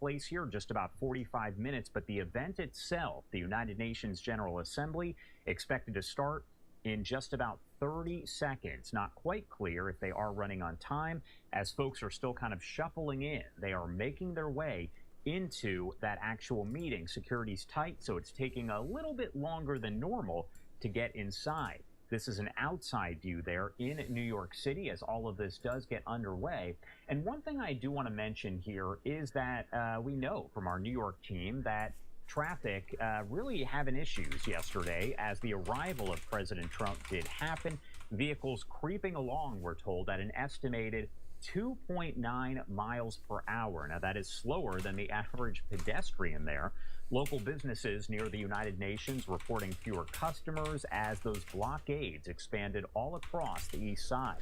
place here, just about 45 minutes, but the event itself, the United Nations General Assembly, expected to start in just about 30 seconds. Not quite clear if they are running on time, as folks are still kind of shuffling in. They are making their way into that actual meeting. Security's tight, so it's taking a little bit longer than normal to get inside. This is an outside view there in New York City as all of this does get underway. And one thing I do want to mention here is that we know from our New York team that traffic really having issues yesterday as the arrival of President Trump did happen. Vehicles creeping along, we're told, at an estimated 2.9 miles per hour. Now, that is slower than the average pedestrian there. Local businesses near the United Nations reporting fewer customers as those blockades expanded all across the east side.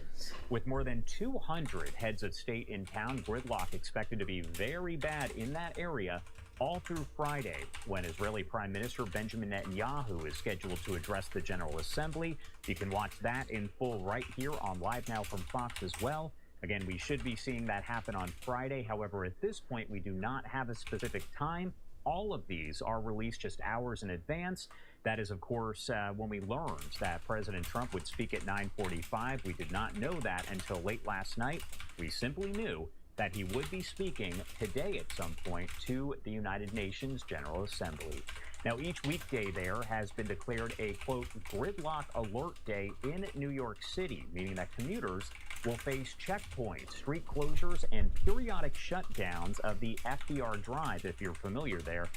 With more than 200 heads of state in town, gridlock expected to be very bad in that area all through Friday, when Israeli Prime Minister Benjamin Netanyahu is scheduled to address the General Assembly. You can watch that in full right here on Live Now from Fox as well. Again, we should be seeing that happen on Friday. However, at this point, we do not have a specific time. All of these are released just hours in advance. That is, of course, when we learned that President Trump would speak at 9:45. We did not know that until late last night. We simply knew that he would be speaking today at some point to the United Nations General Assembly. Now, each weekday there has been declared a, quote, gridlock alert day in New York City, meaning that commuters will face checkpoints, street closures, and periodic shutdowns of the FDR Drive, if you're familiar there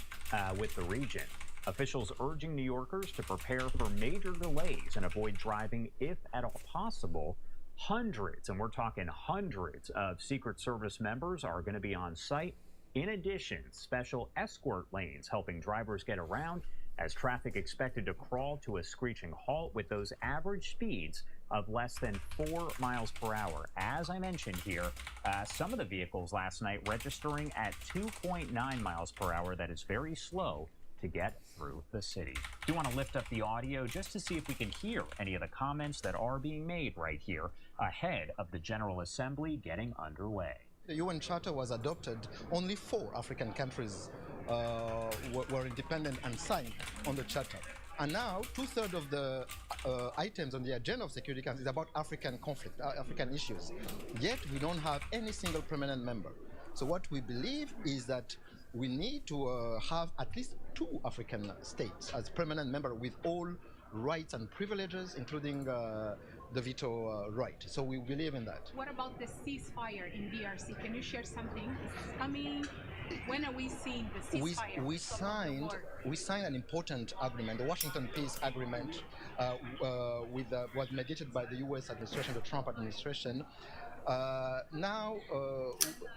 with the region. Officials urging New Yorkers to prepare for major delays and avoid driving if at all possible. Hundreds, and we're talking hundreds, of Secret Service members are going to be on site. In addition, special escort lanes helping drivers get around as traffic expected to crawl to a screeching halt with those average speeds of less than 4 miles per hour. As I mentioned here, some of the vehicles last night registering at 2.9 miles per hour. That is very slow to get through the city. Do want to lift up the audio just to see if we can hear any of the comments that are being made right here ahead of the General Assembly getting underway. The UN Charter was adopted. Only 4 African countries were independent and signed on the Charter. And now, 2/3 of the items on the agenda of Security Council is about African conflict, African issues. Yet, we don't have any single permanent member. So what we believe is that we need to have at least 2 African states as permanent member with all rights and privileges, including the veto right. So we believe in that. What about the ceasefire in DRC? Can you share something? Is it coming? When are we seeing the ceasefire? We signed an important agreement, the Washington Peace Agreement, was mediated by the U.S. administration, the Trump administration. Now,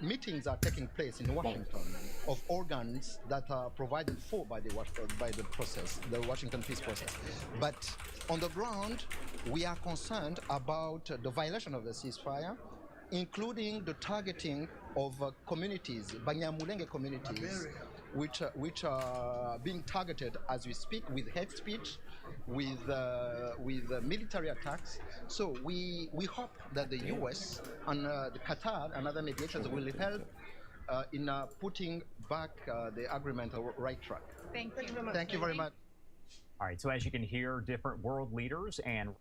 meetings are taking place in Washington of organs that are provided for by the process, the Washington peace process. But on the ground, we are concerned about the violation of the ceasefire, including the targeting of communities, Banyamulenge communities, which are being targeted as we speak with hate speech, with military attacks. So we hope that the U.S. and the Qatar and other mediations will help in putting back the agreement on the right track. Thank you very much. Thank you very much. All right, so as you can hear, different world leaders and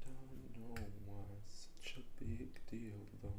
don't know why such a big deal though.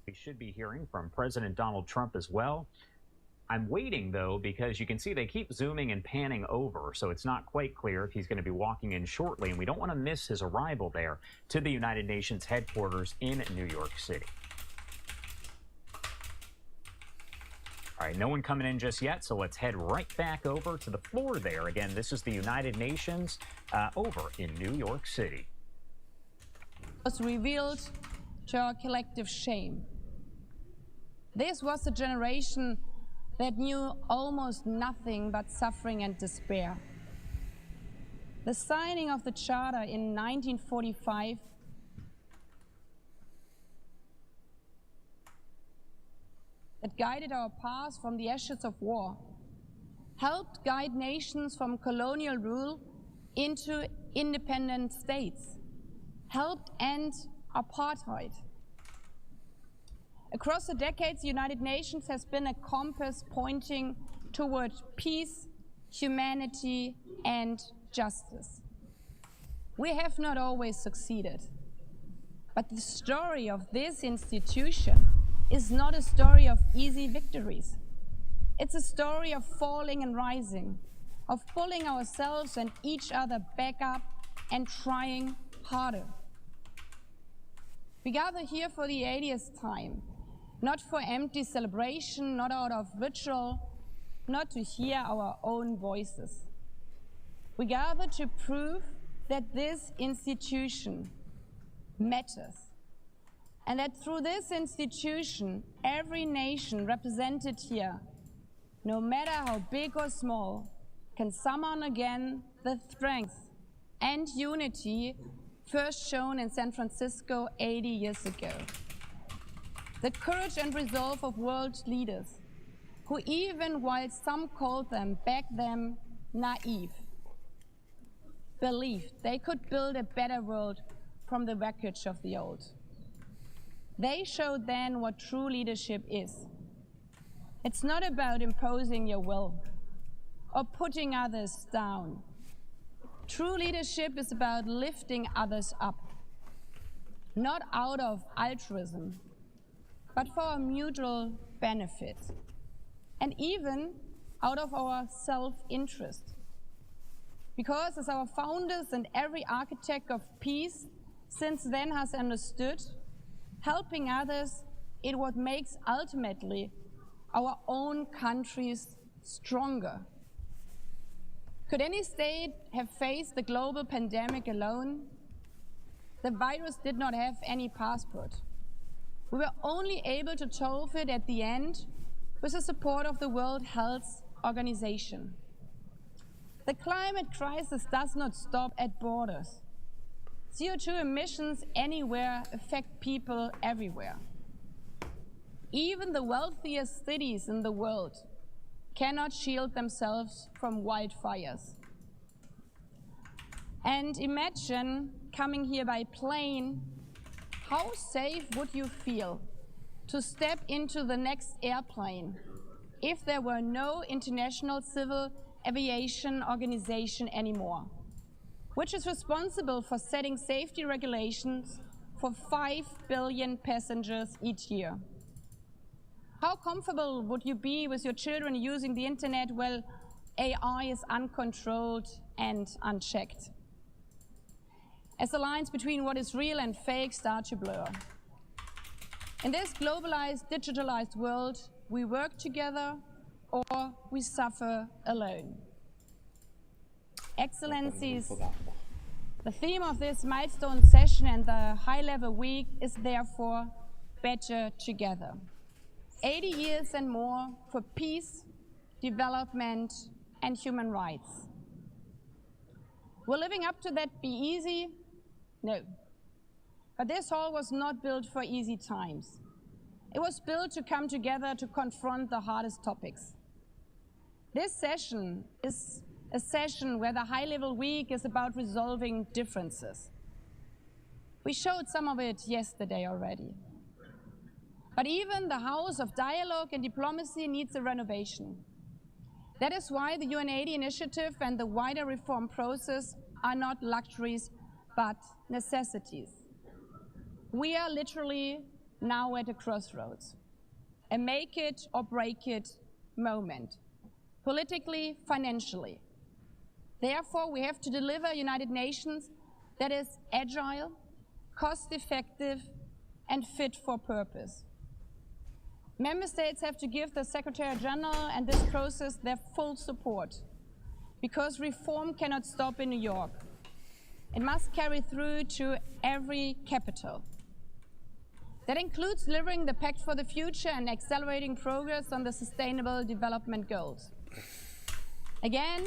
We should be hearing from President Donald Trump as well. I'm waiting, though, because you can see they keep zooming and panning over, so it's not quite clear if he's going to be walking in shortly, and we don't want to miss his arrival there to the United Nations headquarters in New York City. All right, no one coming in just yet, so let's head right back over to the floor there. Again, this is the United Nations over in New York City. Was revealed to our collective shame. This was a generation that knew almost nothing but suffering and despair. The signing of the Charter in 1945 that guided our path from the ashes of war helped guide nations from colonial rule into independent states, helped end apartheid. Across the decades, the United Nations has been a compass pointing toward peace, humanity, and justice. We have not always succeeded, but the story of this institution is not a story of easy victories. It's a story of falling and rising, of pulling ourselves and each other back up and trying harder. We gather here for the 80th time, not for empty celebration, not out of ritual, not to hear our own voices. We gather to prove that this institution matters, and that through this institution, every nation represented here no matter how big or small, can summon again the strength and unity first shown in San Francisco 80 years ago. The courage and resolve of world leaders, who even while some called them back then naive, believed they could build a better world from the wreckage of the old. They showed then what true leadership is. It's not about imposing your will or putting others down. True leadership is about lifting others up, not out of altruism, but for our mutual benefit, and even out of our self-interest. Because as our founders and every architect of peace since then has understood, helping others is what makes ultimately our own countries stronger. Could any state have faced the global pandemic alone? The virus did not have any passport. We were only able to solve it at the end with the support of the World Health Organization. The climate crisis does not stop at borders. CO2 emissions anywhere affect people everywhere. Even the wealthiest cities in the world cannot shield themselves from wildfires. And imagine coming here by plane, how safe would you feel to step into the next airplane if there were no International Civil Aviation Organization anymore, which is responsible for setting safety regulations for 5 billion passengers each year? How comfortable would you be with your children using the internet while AI is uncontrolled and unchecked, as the lines between what is real and fake start to blur? In this globalized, digitalized world, we work together or we suffer alone. Excellencies, the theme of this milestone session and the high-level week is therefore Better Together. 80 years and more for peace, development, and human rights. Will living up to that be easy? No. But this hall was not built for easy times. It was built to come together to confront the hardest topics. This session is a session where the high-level week is about resolving differences. We showed some of it yesterday already. But even the House of Dialogue and Diplomacy needs a renovation. That is why the UN80 initiative and the wider reform process are not luxuries, but necessities. We are literally now at a crossroads, a make it or break it moment, politically, financially. Therefore, we have to deliver a United Nations that is agile, cost-effective, and fit for purpose. Member States have to give the Secretary General and this process their full support, because reform cannot stop in New York. It must carry through to every capital. That includes delivering the Pact for the Future and accelerating progress on the Sustainable Development Goals. Again,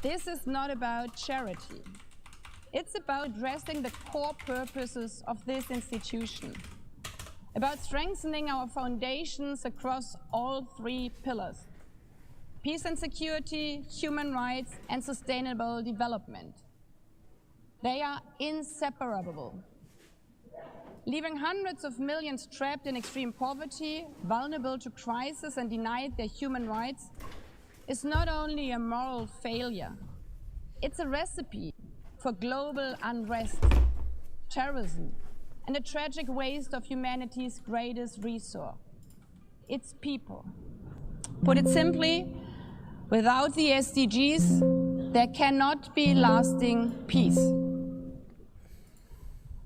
this is not about charity. It's about addressing the core purposes of this institution, about strengthening our foundations across all 3 pillars: peace and security, human rights, and sustainable development. They are inseparable. Leaving hundreds of millions trapped in extreme poverty, vulnerable to crisis, and denied their human rights is not only a moral failure, it's a recipe for global unrest, terrorism, and a tragic waste of humanity's greatest resource, its people. Put it simply, without the SDGs, there cannot be lasting peace.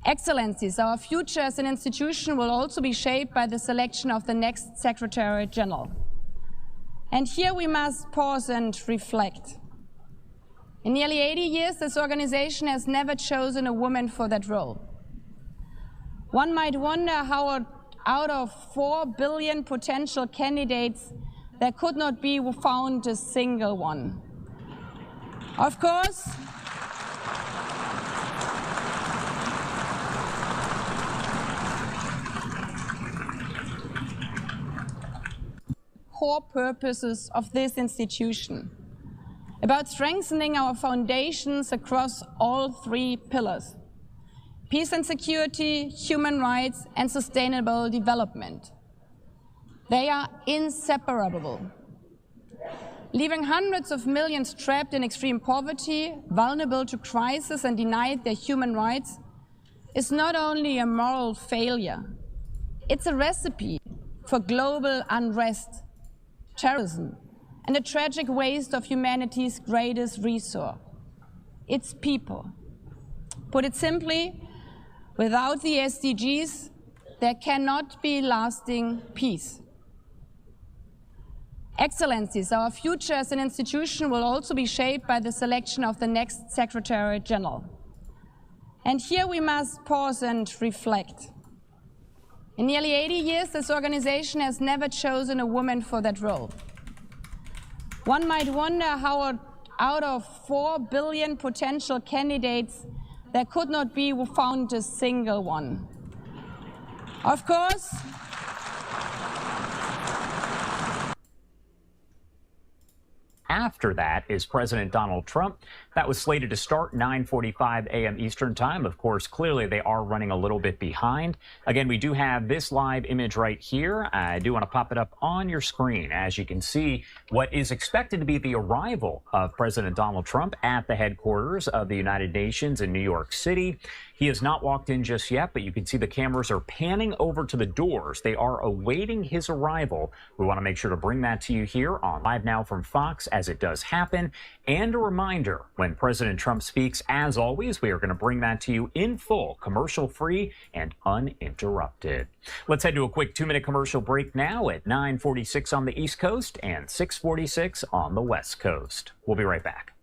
Excellencies, our future as an institution will also be shaped by the selection of the next Secretary General. And here we must pause and reflect. In nearly 80 years, this organization has never chosen a woman for that role. One might wonder how out of 4 billion potential candidates, there could not be found a single one. Of course, core purposes of this institution, about strengthening our foundations across all three pillars: peace and security, human rights, and sustainable development. They are inseparable. Leaving hundreds of millions trapped in extreme poverty, vulnerable to crisis, and denied their human rights is not only a moral failure, it's a recipe for global unrest, terrorism, and a tragic waste of humanity's greatest resource, its people. Put it simply, without the SDGs, there cannot be lasting peace. Excellencies, our future as an institution will also be shaped by the selection of the next Secretary General. And here we must pause and reflect. In nearly 80 years, this organization has never chosen a woman for that role. One might wonder how out of 4 billion potential candidates, there could not be found a single one. Of course, after that is President Donald Trump. That was slated to start 9:45 a.m. Eastern Time. Of course, clearly they are running a little bit behind. Again, we do have this live image right here. I do want to pop it up on your screen. As you can see, what is expected to be the arrival of President Donald Trump at the headquarters of the United Nations in New York City. He has not walked in just yet, but you can see the cameras are panning over to the doors. They are awaiting his arrival. We want to make sure to bring that to you here on Live Now from Fox as it does happen. And a reminder, when President Trump speaks, as always, we are going to bring that to you in full, commercial-free and uninterrupted. Let's head to a quick 2-minute commercial break now at 9:46 on the East Coast and 6:46 on the West Coast. We'll be right back.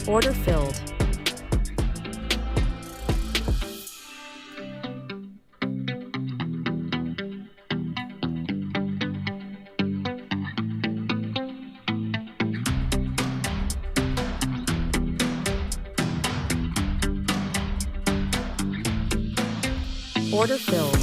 Order filled. Order filled.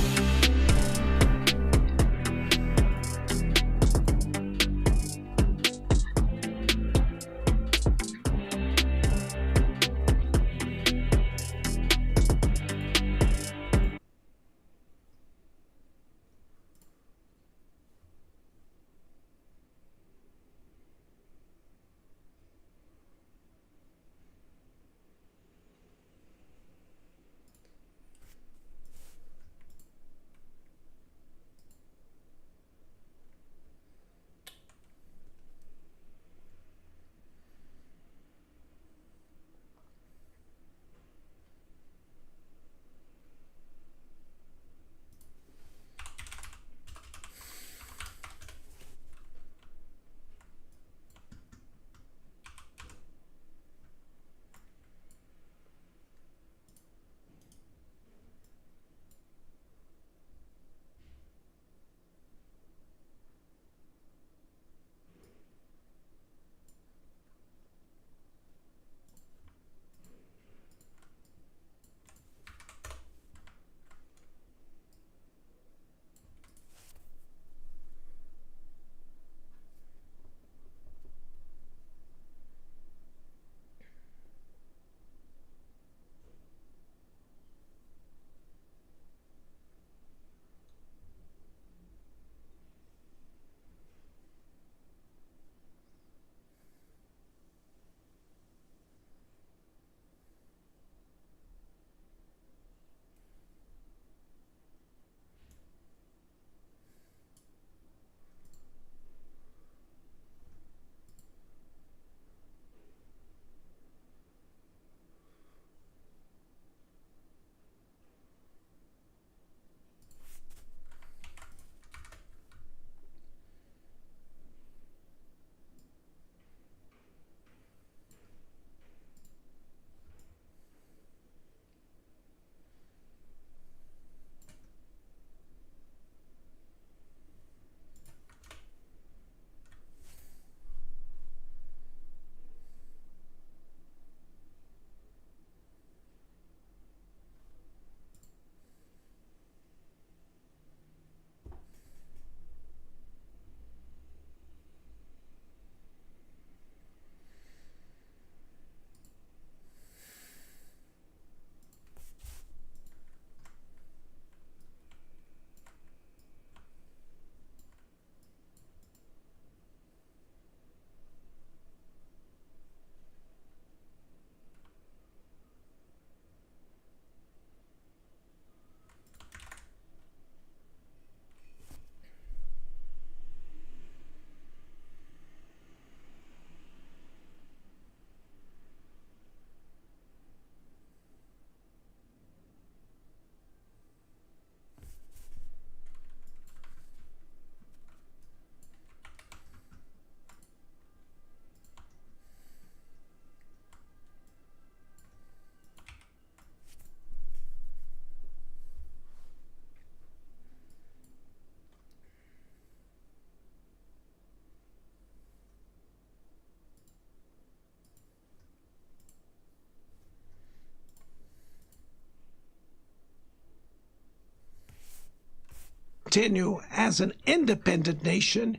continue as an independent nation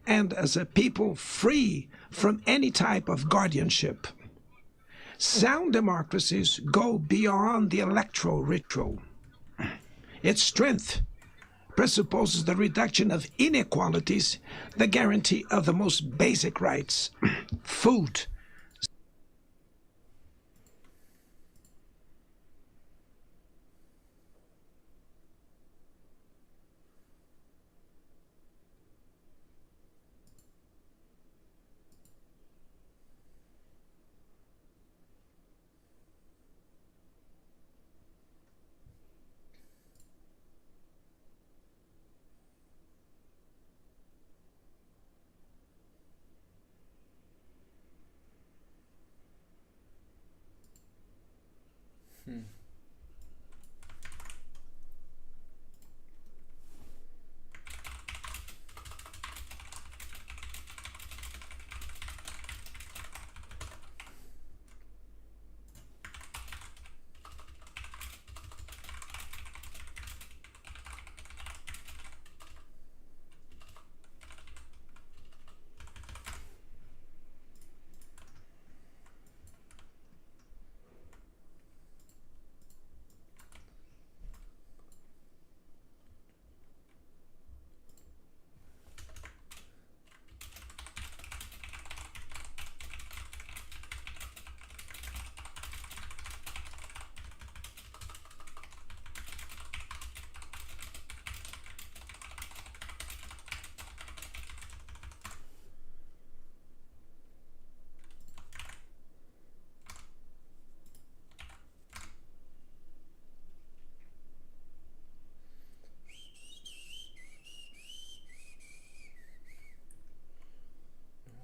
and as a people free from any type of guardianship. Sound democracies go beyond the electoral ritual. Its strength presupposes the reduction of inequalities, the guarantee of the most basic rights, food,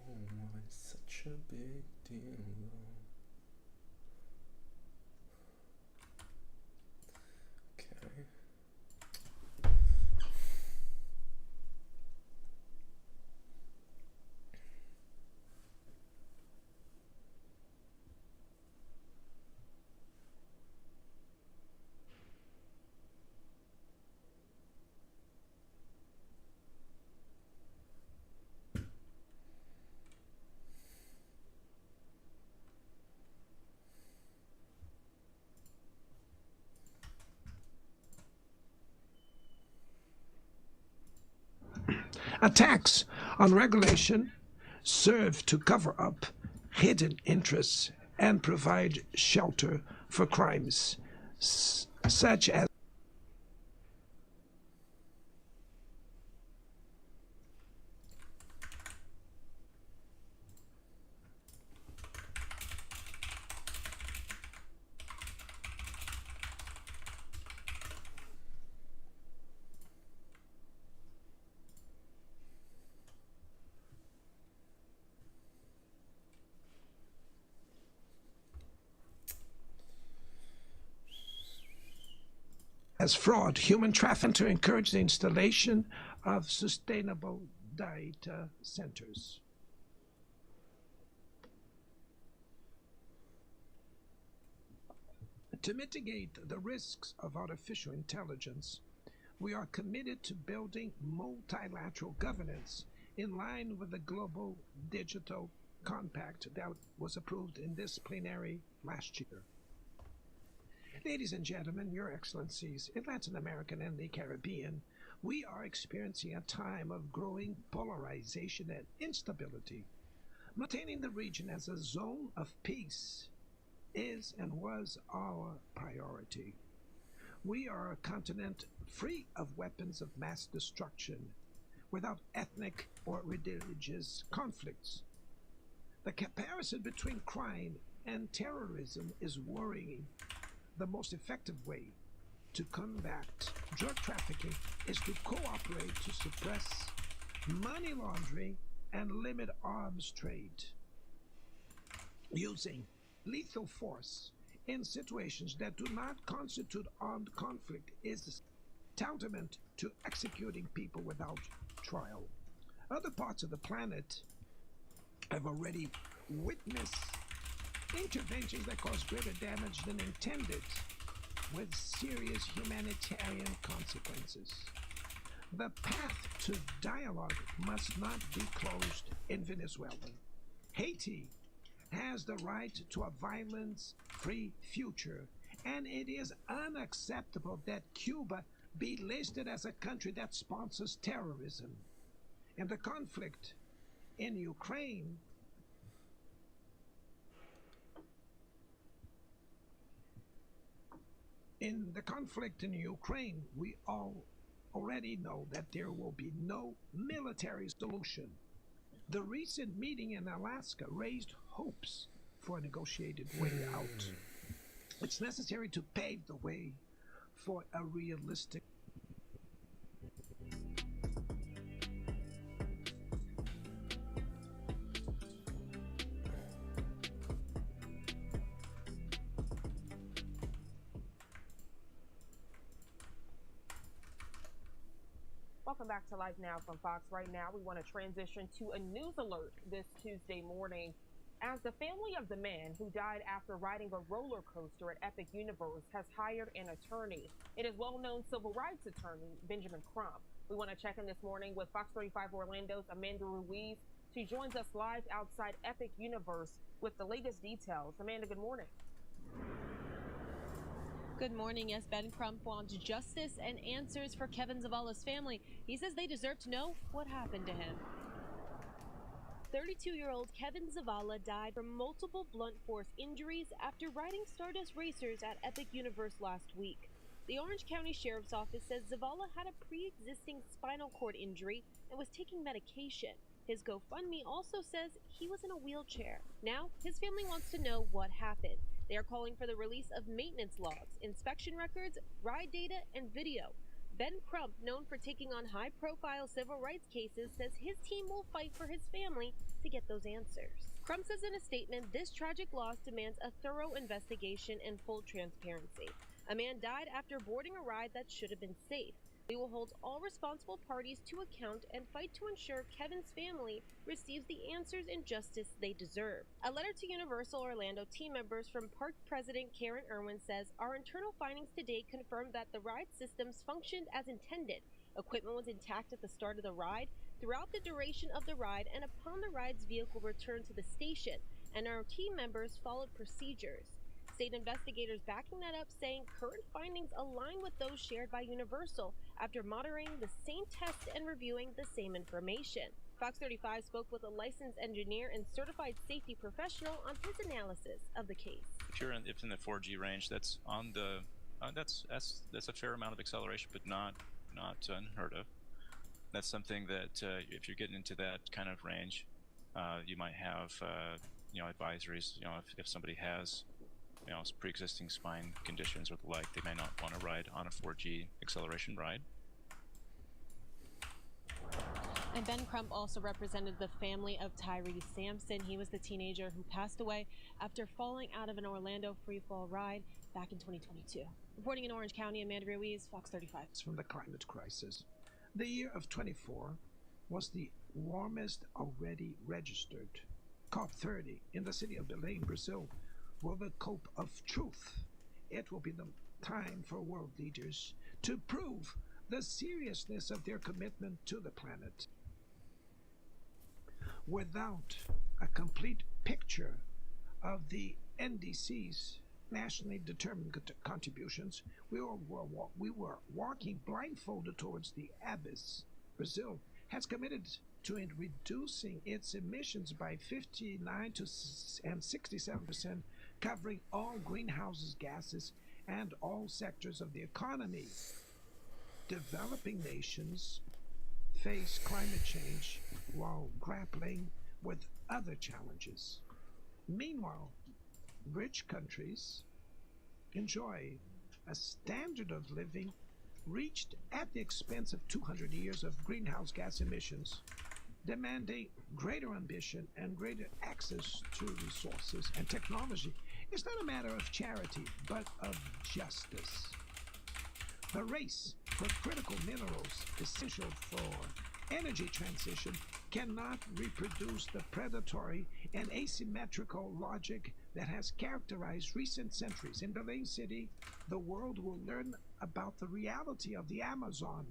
Oh my, such a big deal. Okay. attacks on regulation serve to cover up hidden interests and provide shelter for crimes such as fraud, human trafficking, to encourage the installation of sustainable data centers. To mitigate the risks of artificial intelligence, we are committed to building multilateral governance in line with the Global Digital Compact that was approved in this plenary last year. Ladies and gentlemen, Your Excellencies, in Latin America and the Caribbean, we are experiencing a time of growing polarization and instability. Maintaining the region as a zone of peace is and was our priority. We are a continent free of weapons of mass destruction, without ethnic or religious conflicts. The comparison between crime and terrorism is worrying. The most effective way to combat drug trafficking is to cooperate to suppress money laundering and limit arms trade. Using lethal force in situations that do not constitute armed conflict is tantamount to executing people without trial. Other parts of the planet have already witnessed interventions that cause greater damage than intended, with serious humanitarian consequences. The path to dialogue must not be closed in Venezuela. Haiti has the right to a violence-free future, and it is unacceptable that Cuba be listed as a country that sponsors terrorism. And the conflict in Ukraine we all already know that there will be no military solution. The recent meeting in Alaska raised hopes for a negotiated way out. It's necessary to pave the way for a realistic. Welcome back to Live Now from Fox. Right now, we want to transition to a news alert this Tuesday morning as the family of the man who died after riding a roller coaster at Epic Universe has hired an attorney. It is well-known civil rights attorney Benjamin Crump. We want to check in this morning with Fox 35 Orlando's Amanda Ruiz. She joins us live outside Epic Universe with the latest details. Amanda, good morning. Good morning. Yes, Ben Crump wants justice and answers for Kevin Zavala's family. He says they deserve to know what happened to him. 32-year-old Kevin Zavala died from multiple blunt force injuries after riding Stardust Racers at Epic Universe last week. The Orange County Sheriff's Office says Zavala had a pre-existing spinal cord injury and was taking medication. His GoFundMe also says he was in a wheelchair. Now, his family wants to know what happened. They are calling for the release of maintenance logs, inspection records, ride data, and video. Ben Crump, known for taking on high-profile civil rights cases, says his team will fight for his family to get those answers. Crump says in a statement, this tragic loss demands a thorough investigation and full transparency. A man died after boarding a ride that should have been safe. We will hold all responsible parties to account and fight to ensure Kevin's family receives the answers and justice they deserve. A letter to Universal Orlando team members from Park President Karen Irwin says, our internal findings to date confirm that the ride systems functioned as intended. Equipment was intact at the start of the ride, throughout the duration of the ride, and upon the ride's vehicle returned to the station, and our team members followed procedures. State investigators backing that up, saying current findings align with those shared by Universal after monitoring the same tests and reviewing the same information. Fox 35 spoke with a licensed engineer and certified safety professional on his analysis of the case. If in the 4G range, that's on the that's a fair amount of acceleration, but not unheard of. That's something that if you're getting into that kind of range, you might have advisories. If somebody has pre-existing spine conditions or the like, they may not want to ride on a 4G acceleration ride. And Ben Crump also represented the family of Tyree Sampson. He was the teenager who passed away after falling out of an Orlando freefall ride back in 2022. Reporting in Orange County, Amanda Ruiz, Fox 35. From the climate crisis. The year of 24 was the warmest already registered. COP30 in the city of Belém, Brazil, will the cope of truth. It will be the time for world leaders to prove the seriousness of their commitment to the planet. Without a complete picture of the NDC's nationally determined contributions, we were walking blindfolded towards the abyss. Brazil has committed to reducing its emissions by 59 and 67%, covering all greenhouse gases and all sectors of the economy. Developing nations face climate change while grappling with other challenges. Meanwhile, rich countries enjoy a standard of living reached at the expense of 200 years of greenhouse gas emissions, demanding greater ambition and greater access to resources and technology. It's not a matter of charity, but of justice. The race for critical minerals essential for energy transition cannot reproduce the predatory and asymmetrical logic that has characterized recent centuries. In Belém City, the world will learn about the reality of the Amazon,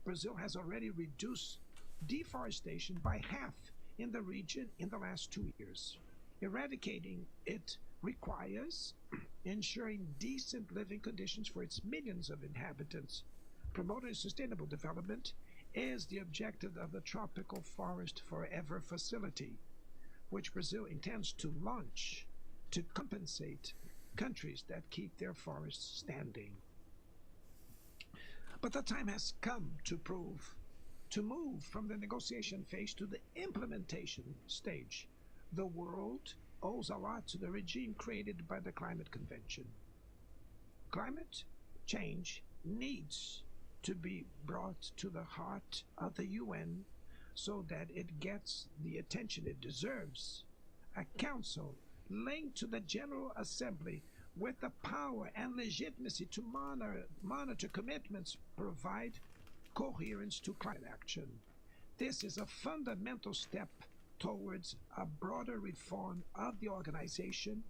Brazil has already reduced deforestation by half in the region in the last 2 years. Eradicating it requires ensuring decent living conditions for its millions of inhabitants. Promoting sustainable development is the objective of the Tropical Forest Forever facility, which Brazil intends to launch to compensate countries that keep their forests standing. But the time has come to move from the negotiation phase to the implementation stage. The world owes a lot to the regime created by the Climate Convention. Climate change needs to be brought to the heart of the UN so that it gets the attention it deserves. A council linked to the General Assembly with the power and legitimacy to monitor commitments provide coherence to climate action. This is a fundamental step towards a broader reform of the organization,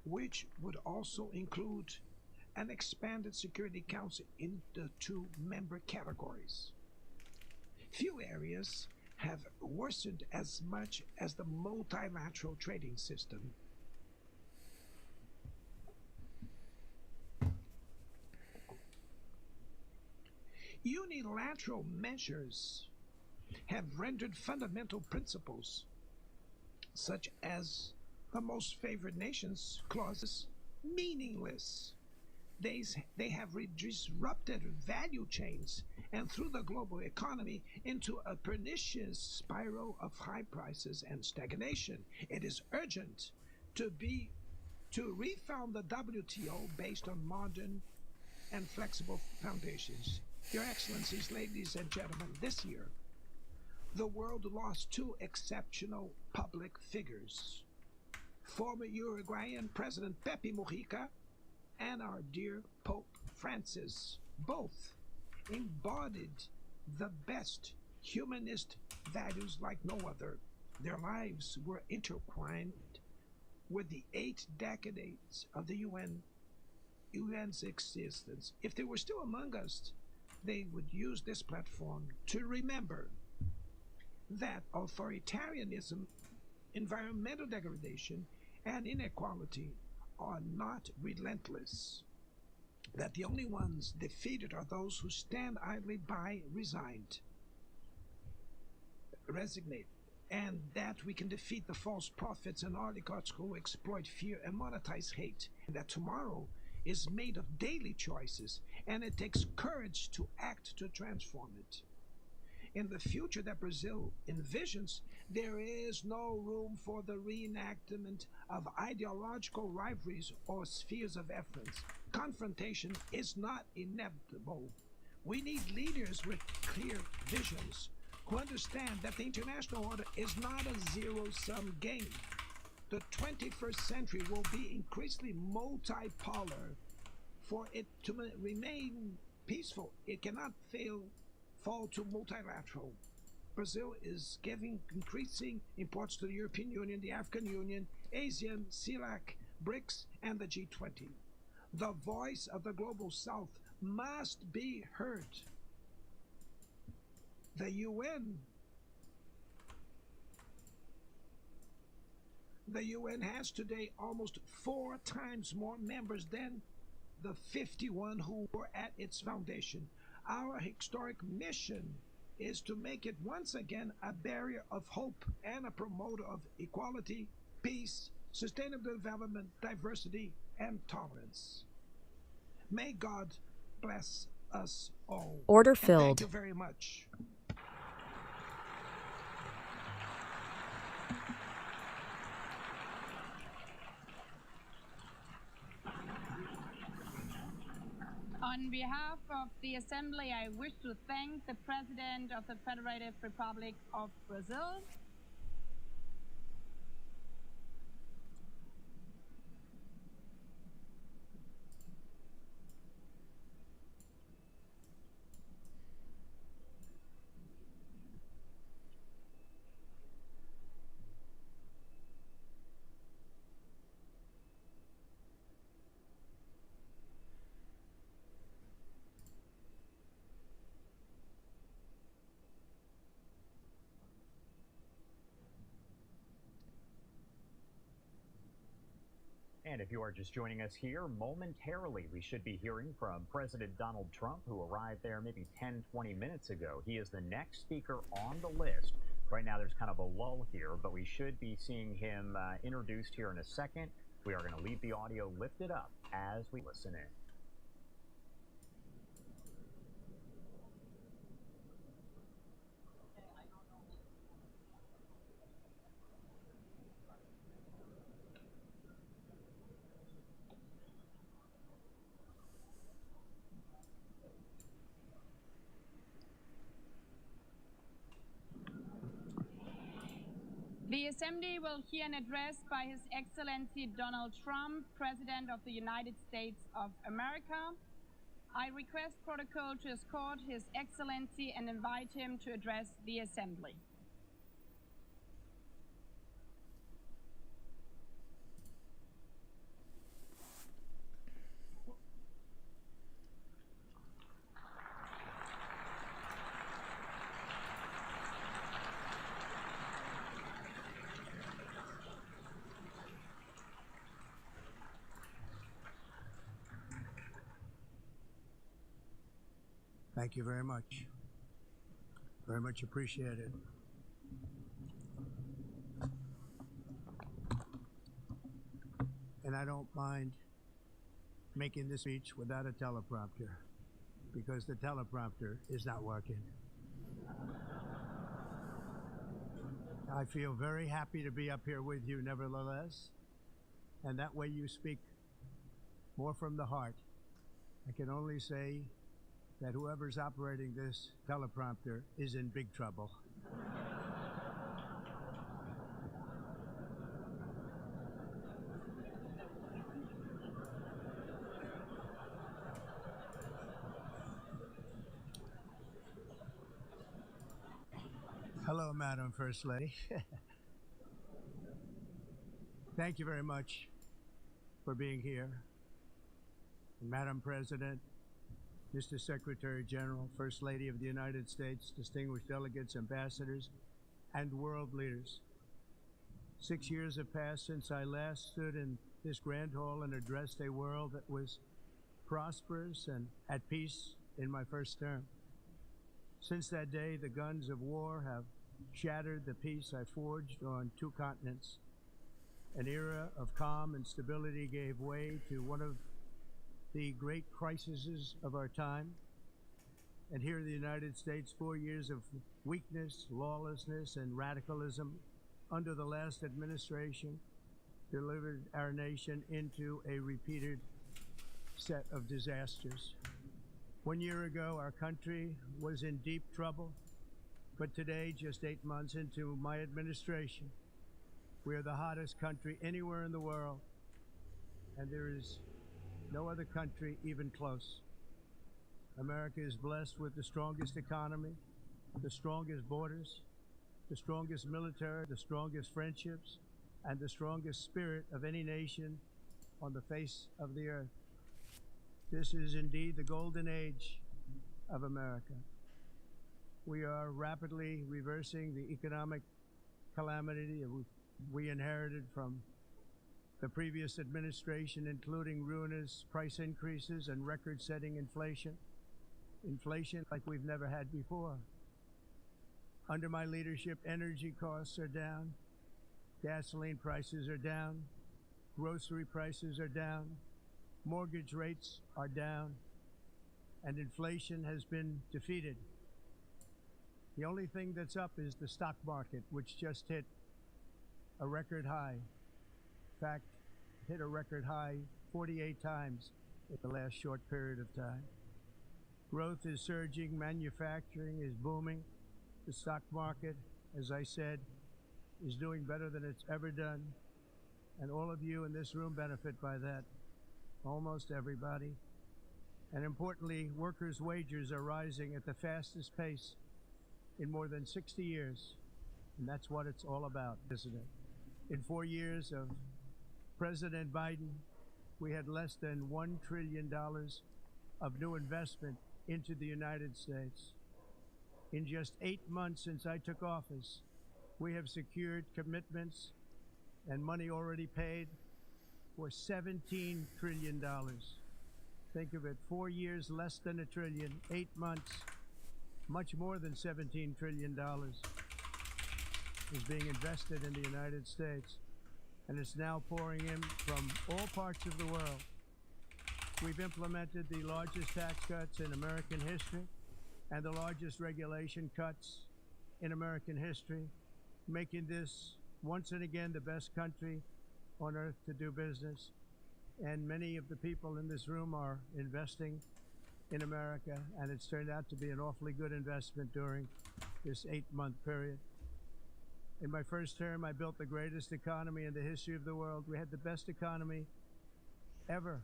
which would also include an expanded Security Council in the 2 member categories. Few areas have worsened as much as the multilateral trading system. Unilateral measures have rendered fundamental principles, such as the most favored nations clauses, meaningless. They have disrupted value chains and threw the global economy into a pernicious spiral of high prices and stagnation. It is urgent to refound the WTO based on modern and flexible foundations. Your Excellencies, ladies and gentlemen, this year, the world lost 2 exceptional public figures. Former Uruguayan President Pepe Mujica and our dear Pope Francis. Both embodied the best humanist values like no other. Their lives were intertwined with the 8 decades of the UN's existence. If they were still among us, they would use this platform to remember that authoritarianism, environmental degradation, and inequality are not relentless, that the only ones defeated are those who stand idly by, resignate, and that we can defeat the false prophets and oligarchs who exploit fear and monetize hate, and that tomorrow is made of daily choices, and it takes courage to act to transform it. In the future that Brazil envisions, there is no room for the reenactment of ideological rivalries or spheres of influence. Confrontation is not inevitable. We need leaders with clear visions who understand that the international order is not a zero-sum game. The 21st century will be increasingly multipolar. For it to remain peaceful, it cannot fall to multilateral. Brazil is giving increasing importance to the European Union, the African Union, ASEAN, CELAC, BRICS, and the G20. The voice of the Global South must be heard. The UN has today almost 4 times more members than the 51 who were at its foundation. Our historic mission is to make it once again a barrier of hope and a promoter of equality, peace, sustainable development, diversity, and tolerance. May God bless us all. Order and filled. Thank you very much. On behalf of the Assembly, I wish to thank the President of the Federative Republic of Brazil, And if you are just joining us here, momentarily we should be hearing from President Donald Trump, who arrived there maybe 10, 20 minutes ago. He is the next speaker on the list. Right now there's kind of a lull here, but we should be seeing him introduced here in a second. We are going to leave the audio lifted up as we listen in. The Assembly will hear an address by His Excellency Donald Trump, President of the United States of America. I request protocol to escort His Excellency and invite him to address the Assembly. Thank you very much. Very much appreciated. And I don't mind making this speech without a teleprompter, because the teleprompter is not working. I feel very happy to be up here with you nevertheless, and that way you speak more from the heart. I can only say that whoever's operating this teleprompter is in big trouble. Hello, Madam First Lady. Thank you very much for being here. Madam President, Mr. Secretary General, First Lady of the United States, distinguished delegates, ambassadors, and world leaders. 6 years have passed since I last stood in this grand hall and addressed a world that was prosperous and at peace in my first term. Since that day, the guns of war have shattered the peace I forged on 2 continents. An era of calm and stability gave way to one of the great crises of our time. And here in the United States, 4 years of weakness, lawlessness, and radicalism under the last administration delivered our nation into a repeated set of disasters. 1 year ago, our country was in deep trouble, but today, just 8 months into my administration, we are the hottest country anywhere in the world, and there is no other country even close. America is blessed with the strongest economy, the strongest borders, the strongest military, the strongest friendships, and the strongest spirit of any nation on the face of the earth. This is indeed the golden age of America. We are rapidly reversing the economic calamity that we inherited from the previous administration, including ruinous price increases and record-setting inflation. Inflation like we've never had before. Under my leadership, energy costs are down, gasoline prices are down, grocery prices are down, mortgage rates are down, and inflation has been defeated. The only thing that's up is the stock market, which just hit a record high. In fact, hit a record high 48 times in the last short period of time. Growth is surging, manufacturing is booming. The stock market, as I said, is doing better than it's ever done. And all of you in this room benefit by that, almost everybody. And importantly, workers' wages are rising at the fastest pace in more than 60 years. And that's what it's all about, isn't it? In 4 years of President Biden, we had less than $1 trillion of new investment into the United States. In just 8 months since I took office, we have secured commitments and money already paid for $17 trillion. Think of it, 4 years, less than $1 trillion, 8 months, much more than $17 trillion is being invested in the United States. And it's now pouring in from all parts of the world. We've implemented the largest tax cuts in American history and the largest regulation cuts in American history, making this once and again the best country on earth to do business. And many of the people in this room are investing in America, and it's turned out to be an awfully good investment during this 8-month period. In my first term, I built the greatest economy in the history of the world. We had the best economy ever,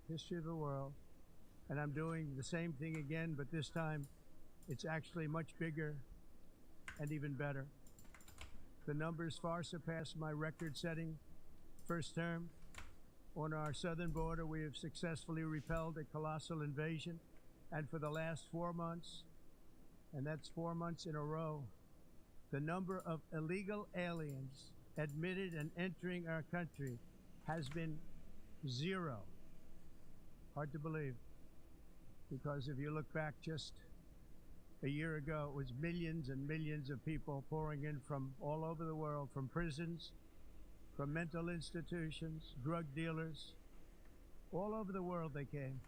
history of the world. And I'm doing the same thing again, but this time it's actually much bigger and even better. The numbers far surpass my record-setting first term. On our southern border, we have successfully repelled a colossal invasion. And for the last 4 months, and that's 4 months in a row, the number of illegal aliens admitted and entering our country has been 0. Hard to believe, because if you look back just a year ago, it was millions and millions of people pouring in from all over the world, from prisons, from mental institutions, drug dealers. All over the world they came.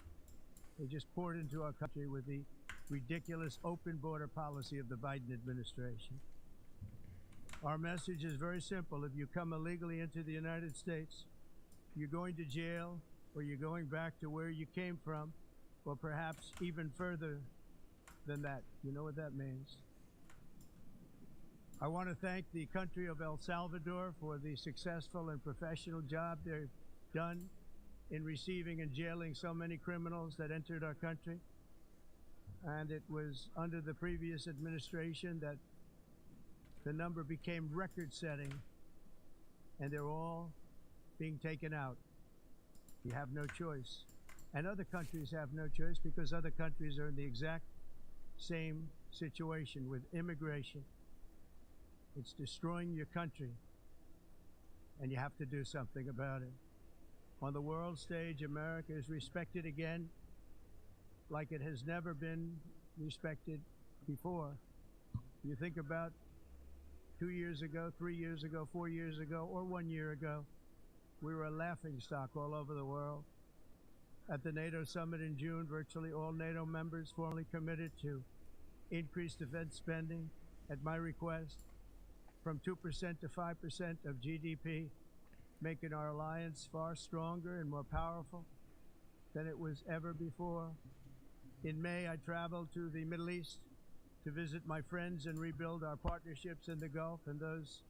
They just poured into our country with the ridiculous open border policy of the Biden administration. Our message is very simple. If you come illegally into the United States, you're going to jail, or you're going back to where you came from, or perhaps even further than that. You know what that means. I want to thank the country of El Salvador for the successful and professional job they've done in receiving and jailing so many criminals that entered our country. And it was under the previous administration that the number became record-setting, and they're all being taken out. You have no choice. And other countries have no choice, because other countries are in the exact same situation with immigration. It's destroying your country, and you have to do something about it. On the world stage, America is respected again like it has never been respected before. You think about 2 years ago, 3 years ago, 4 years ago, or 1 year ago, we were a laughingstock all over the world. At the NATO summit in June, virtually all NATO members formally committed to increase defense spending at my request from 2% to 5% of GDP, making our alliance far stronger and more powerful than it was ever before. In May, I traveled to the Middle East to visit my friends and rebuild our partnerships in the Gulf and those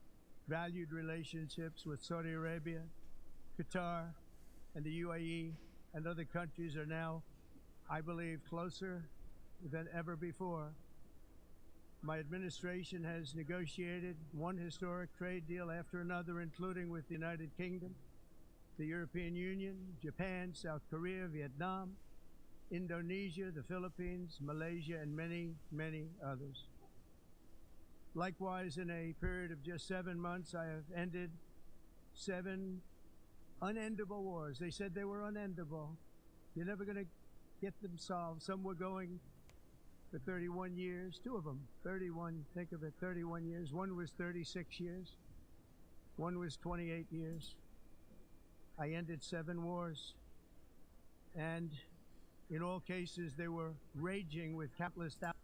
valued relationships with Saudi Arabia, Qatar, and the UAE, and other countries are now, I believe, closer than ever before. My administration has negotiated one historic trade deal after another, including with the United Kingdom, the European Union, Japan, South Korea, Vietnam, Indonesia, the Philippines, Malaysia, and many, many others. Likewise, in a period of just 7 months, I have ended 7 unendable wars. They said they were unendable. You're never going to get them solved. Some were going for 31 years, 2 of them, 31, think of it, 31 years. One was 36 years. One was 28 years. I ended 7 wars. And in all cases, they were raging with countless thousands.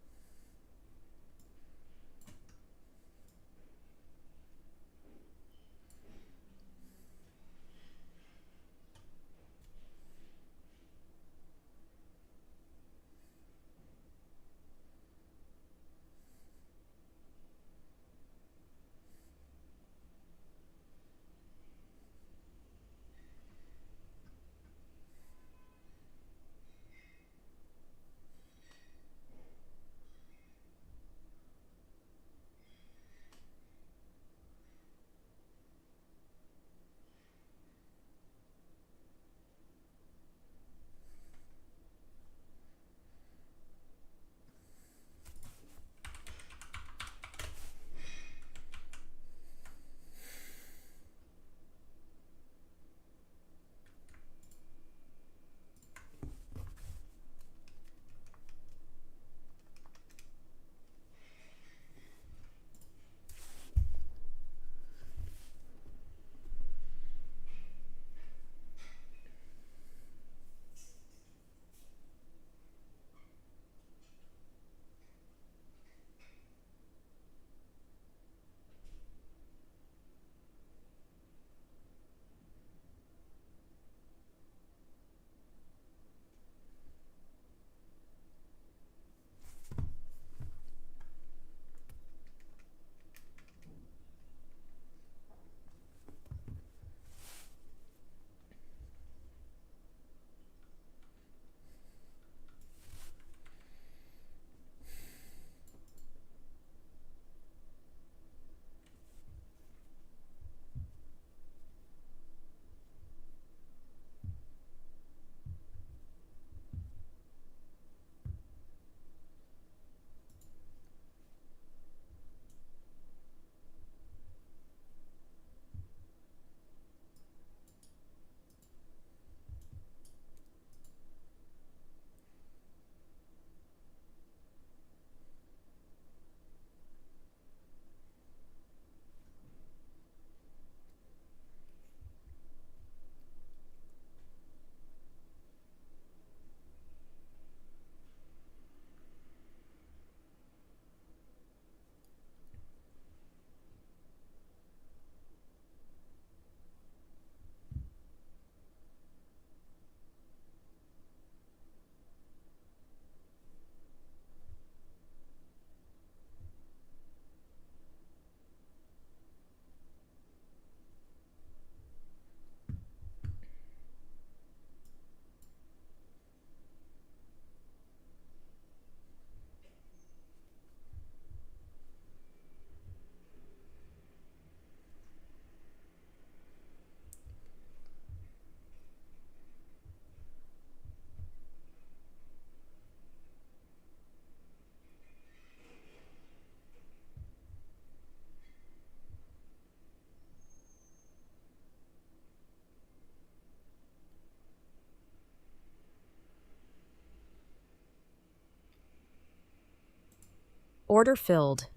Order filled.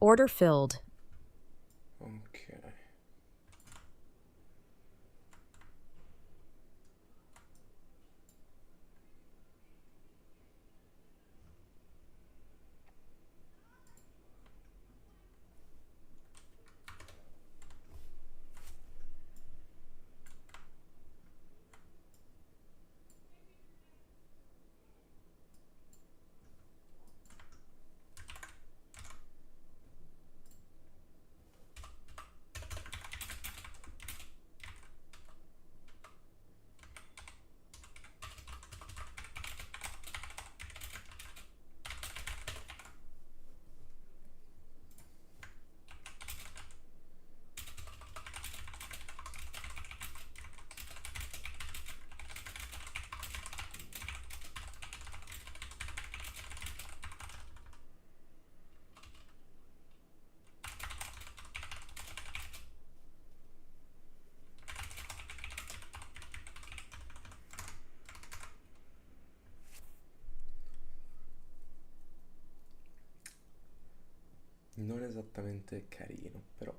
Order filled. Ok. Non esattamente carino, però.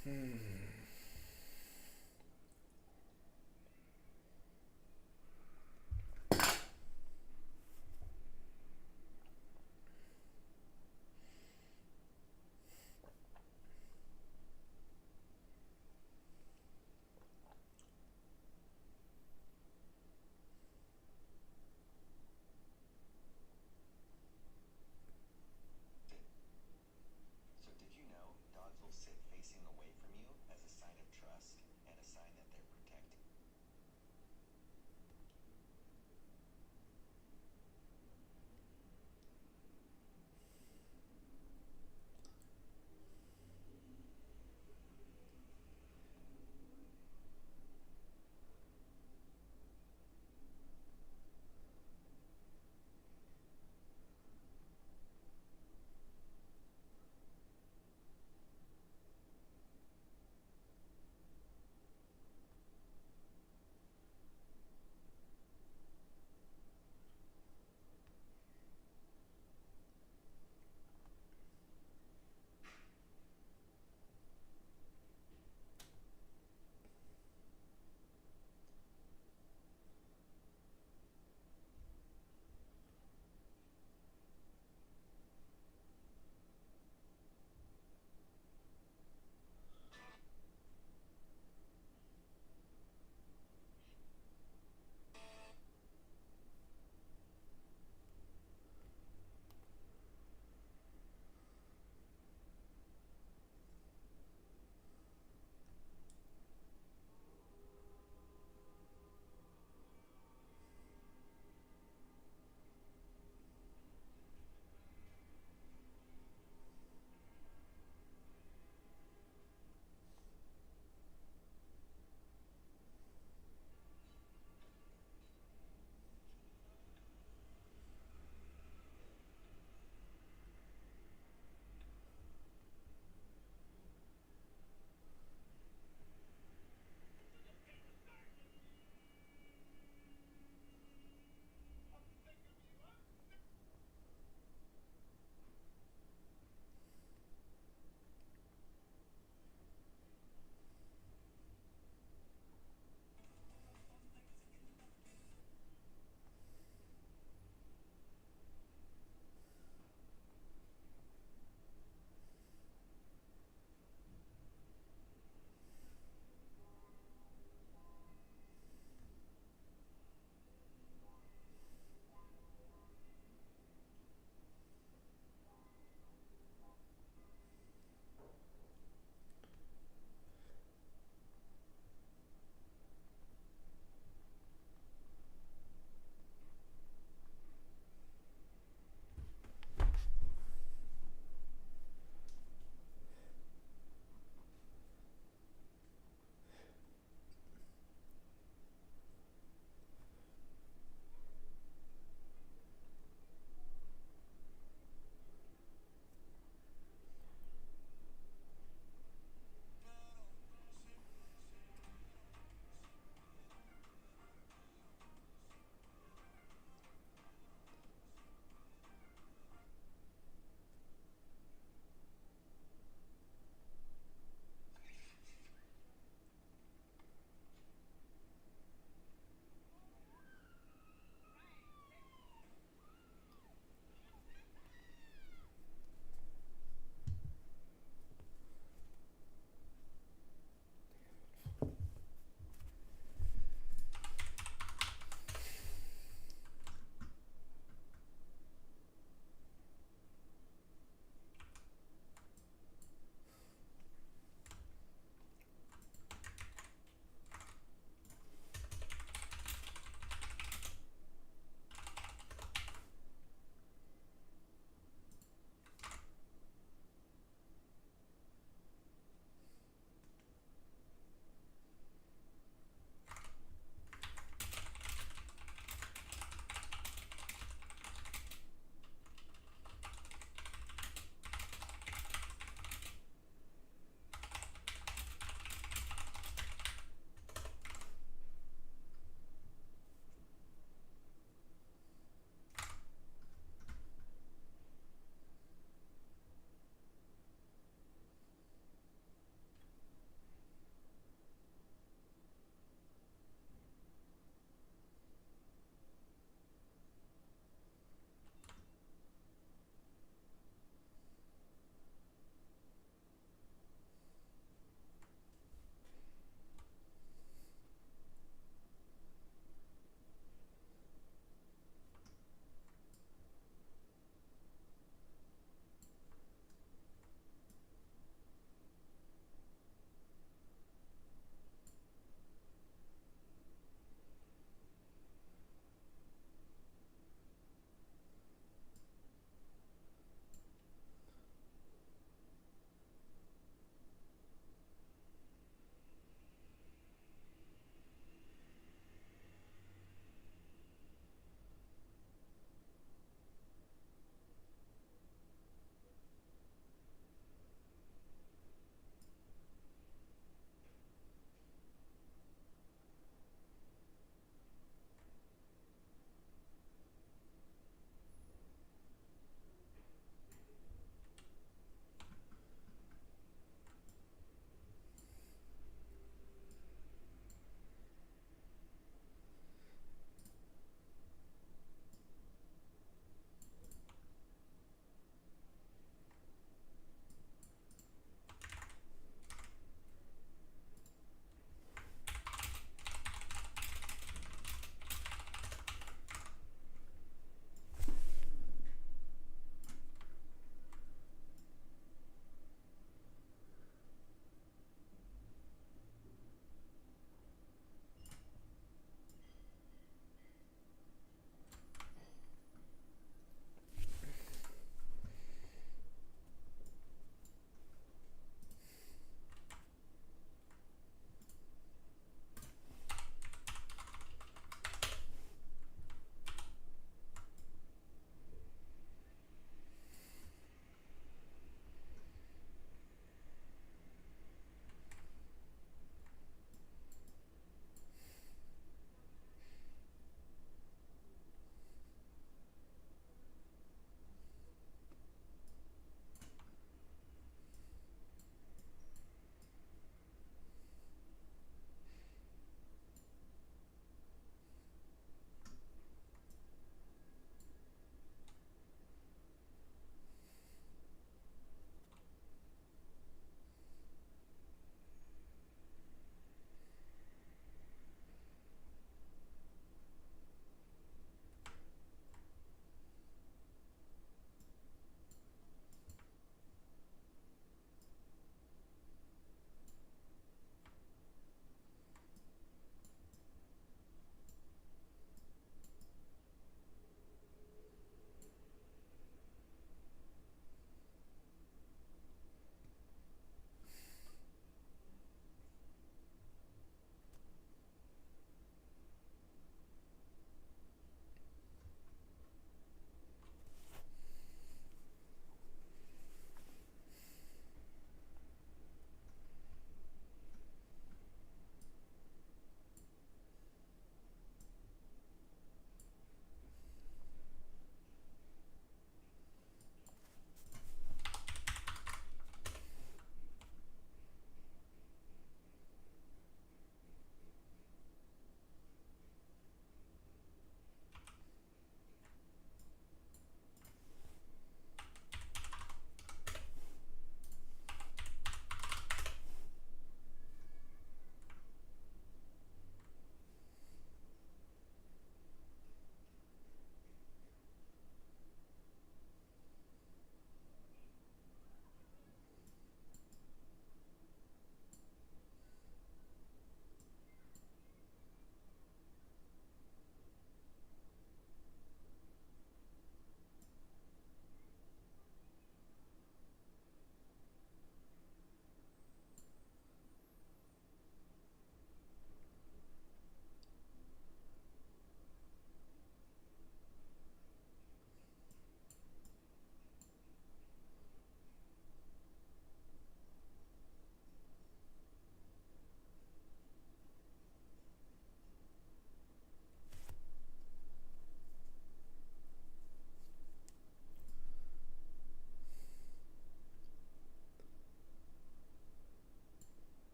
So did you know dogs will sit facing away from you as a sign of trust and a sign that they're protected?